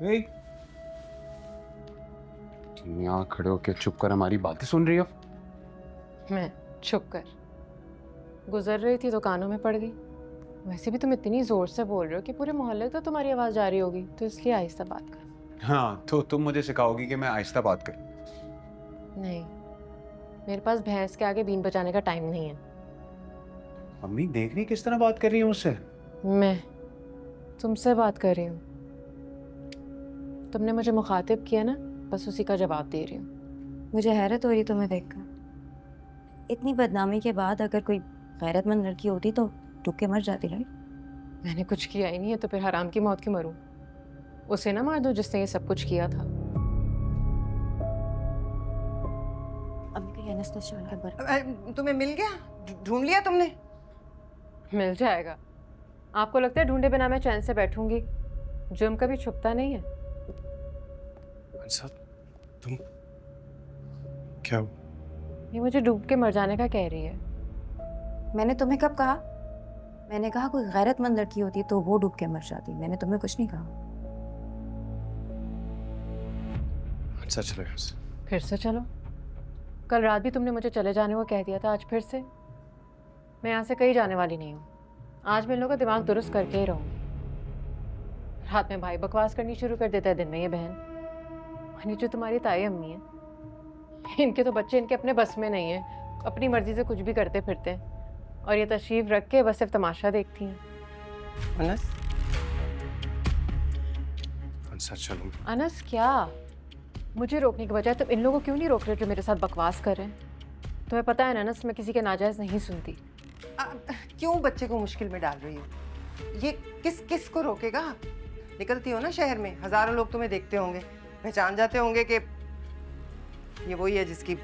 ए, तुम यहाँ खड़े होके चुप कर हमारी बातें सुन रही हो? मैं चुप कर गुजर रही थी तो कानों में पड़ गई। वैसे भी तुम इतनी जोर से बोल रहे हो कि पूरे मोहल्ले तो तुम्हारी आवाज जा रही होगी, तो इसलिए आहिस्ता बात कर। हाँ, तो तुम मुझे सिखाओगी कि मैं आहिस्ता बात करूं? नहीं, मेरे पास भैंस के आगे बीन बजाने का टाइम नहीं है। मम्मी देख रही किस तरह बात कर रही है मुझसे? मैं तुमसे बात कर रही हूँ। तुमने मुझे मुखातिब किया ना, बस उसी का जवाब दे रही हूँ। मुझे हैरत हो रही तुम्हें देखकर। इतनी बदनामी के बाद अगर कोई गैरतमंद लड़की होती तो टूक के मर जाती। राइट? मैंने कुछ किया ही नहीं है तो फिर हराम की मौत क्यों मरूं? उसे ना मार दो जिसने ये सब कुछ किया था। अभी कहीं एनेस्थेसिया वाला तुम्हें मिल गया? ढूंढ लिया तुमने? मिल जाएगा। आपको लगता है ढूंढे बिना मैं चैन से बैठूंगी? जुर्म कभी छुपता नहीं है। तुम क्या? ये मुझे डूब के मर जाने का कह रही है। मैंने तुम्हें कब कहा? मैंने कहा कोई गैरतमंद लड़की होती तो वो डूब के मर जाती। मैंने तुम्हें कुछ नहीं कहा। अच्छा चलो यहाँ से। फिर से चलो? कल रात भी तुमने मुझे चले जाने को कह दिया था, आज फिर से? मैं यहाँ से कहीं जाने वाली नहीं हूँ। आज मैं इन लोगों का दिमाग दुरुस्त करके ही रहूँगी। रात में भाई बकवास करनी शुरू कर देता है, दिन में ये बहन। और ये जो तुम्हारी ताई अम्मी है, इनके तो बच्चे इनके अपने बस में नहीं है, अपनी मर्जी से कुछ भी करते फिरते हैं। और ये तशरीफ रख के बस सिर्फ तमाशा देखती हैं। अनस, अंसा चलो। अनस क्या? मुझे रोकने के बजाय तुम इन लोगों को क्यों नहीं रोक रहे जो मेरे साथ बकवास कर रहे हैं? तुम्हें पता है ना अनस, मैं किसी के नाजायज नहीं सुनती। क्यों बच्चे को मुश्किल में डाल रही हो? ये किस को रोकेगा? निकलती हो ना शहर में, हजारों लोग तुम्हें देखते होंगे, पहचान जाते होंगे कि ये वही है जिसकी।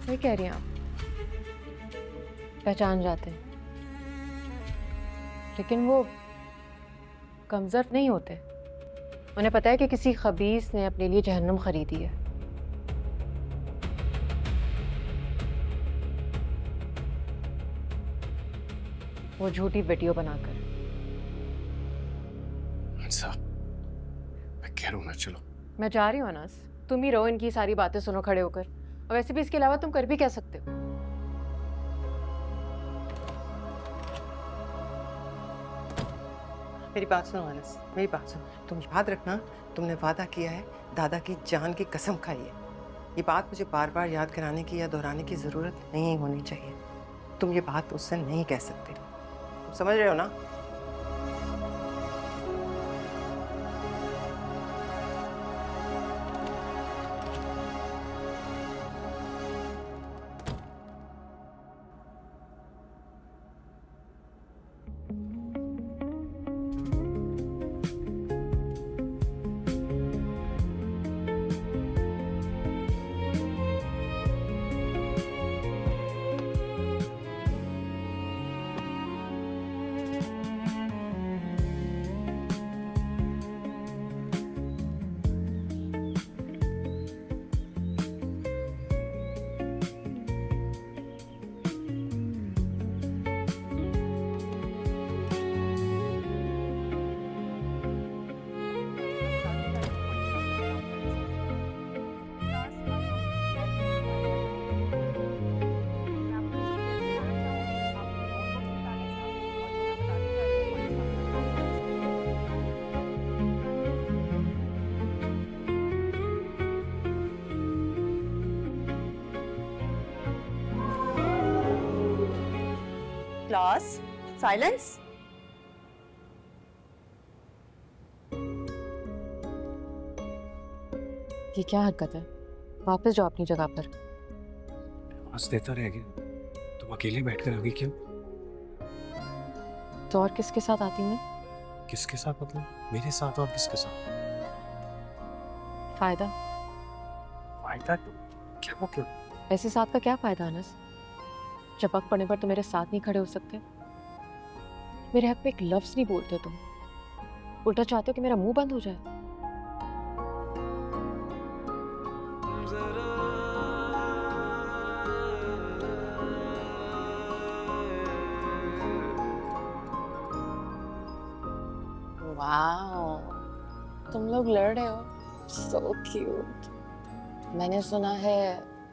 सही कह रही हैं आप, पहचान जाते हैं, लेकिन वो कमजोर नहीं होते। उन्हें पता है कि किसी खबीस ने अपने लिए जहन्नुम खरीदी है। वो झूठी वीडियो बनाकर। अंसा, मैं कह रहा हूँ ना चलो। मैं जा रही हूँ अनस, तुम ही रहो, इनकी सारी बातें सुनो खड़े होकर। और वैसे भी इसके अलावा तुम कर भी क्या सकते हो? मेरी बात सुनो अनस, मेरी बात सुनो। तुम याद रखना, तुमने वादा किया है, दादा की जान की कसम खाई है। ये बात मुझे बार बार याद कराने की या दोहराने की जरूरत नहीं होनी चाहिए। तुम ये बात उससे नहीं कह सकते, तुम समझ रहे हो ना? Class silence. ये क्या हरकत है? वापस जाओ अपनी जगह पर। आज देता रहेगी। तुम अकेले बैठकर आगे क्यों? तो और किसके साथ आती मैं? किसके साथ मतलब? मेरे साथ और किसके साथ? फायदा? फायदा? क्या मतलब? ऐसे साथ का क्या फायदा अनस? चपक पड़ने पर तो मेरे साथ नहीं खड़े हो सकते। मेरे हक पे एक लफ्ज नहीं बोलते तुम, उल्टा चाहते हो कि मेरा मुंह बंद हो जाए। वाओ, तुम लोग लड़ रहे हो? So cute. मैंने सुना है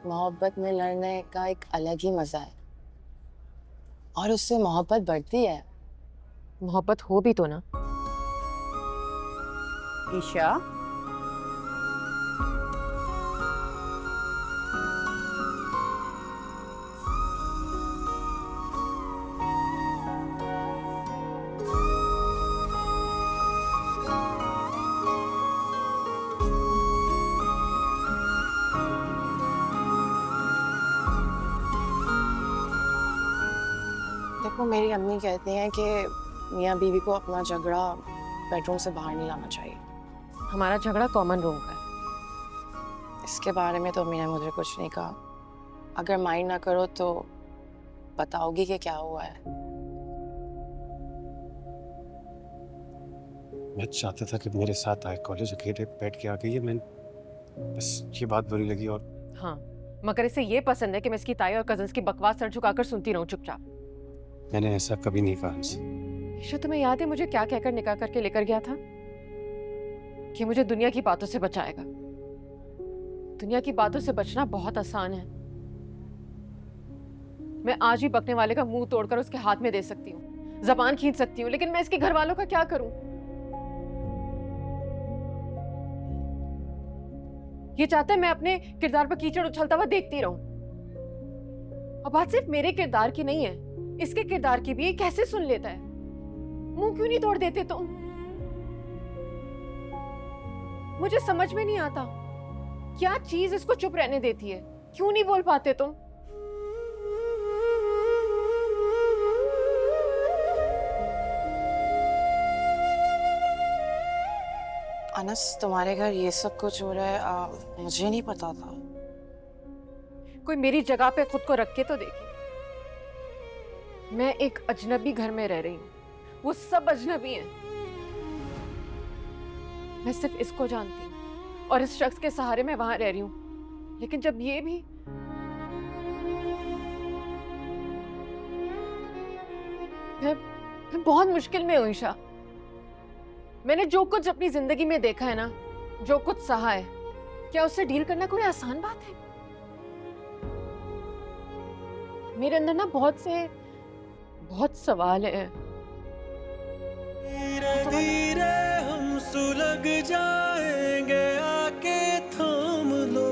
मोहब्बत में लड़ने का एक अलग ही मजा है और उससे मोहब्बत बढ़ती है। मोहब्बत हो भी तो ना। ईशा, देखो, मेरी अम्मी कहती हैं कि मियाँ बीवी को अपना झगड़ा बेडरूम से बाहर नहीं लाना चाहिए। हमारा झगड़ा कॉमन रूम का है। इसके बारे में तो अम्मी ने मुझे कुछ नहीं कहा। अगर माइंड ना करो तो बताओगी कि क्या हुआ है? मैं चाहता था कि मेरे साथ आए, कॉलेज अकेले बैठ के आ गई है। मैं बस ये बात बुरी लगी। और हाँ, मगर इसे ये पसंद है कि मैं इसकी ताई और कजन्स की बकवास सर झुकाकर सुनती रहूं चुपचाप। मैंने ऐसा कभी नहीं कहा हमसे। ईशा, तुम्हें याद है मुझे क्या कहकर निकाह करके लेकर गया था? कि मुझे दुनिया की बातों से बचाएगा। दुनिया की बातों से बचना बहुत आसान है। मैं आज भी बकने वाले का मुंह तोड़कर उसके हाथ में दे सकती हूँ, जबान खींच सकती हूँ, लेकिन मैं इसके घर वालों का क्या करूं? ये चाहता है मैं अपने किरदार पर कीचड़ उछलता हुआ देखती रहूं। और बात सिर्फ मेरे किरदार की नहीं है, इसके किरदार की भी। ये कैसे सुन लेता है? मुंह क्यों नहीं तोड़ देते तुम? मुझे समझ में नहीं आता क्या चीज इसको चुप रहने देती है। क्यों नहीं बोल पाते तुम? अनस, तुम्हारे घर ये सब कुछ हो रहा है, मुझे नहीं पता था। कोई मेरी जगह पे खुद को रख के तो देखे। मैं एक अजनबी घर में रह रही हूँ, वो सब अजनबी हैं। मैं सिर्फ इसको जानती हूँ और इस शख्स के सहारे मैं वहां रह रही हूँ। लेकिन जब ये भी मैं बहुत मुश्किल में हूँ ईशा। मैंने जो कुछ अपनी जिंदगी में देखा है ना, जो कुछ सहा है, क्या उससे डील करना कोई आसान बात है? मेरे अंदर ना बहुत सवाल है। धीरे धीरे हम सुलग जाएंगे, आके थाम लो,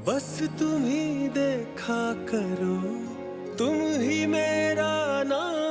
बस तुम ही देखा करो, तुम ही मेरा नाम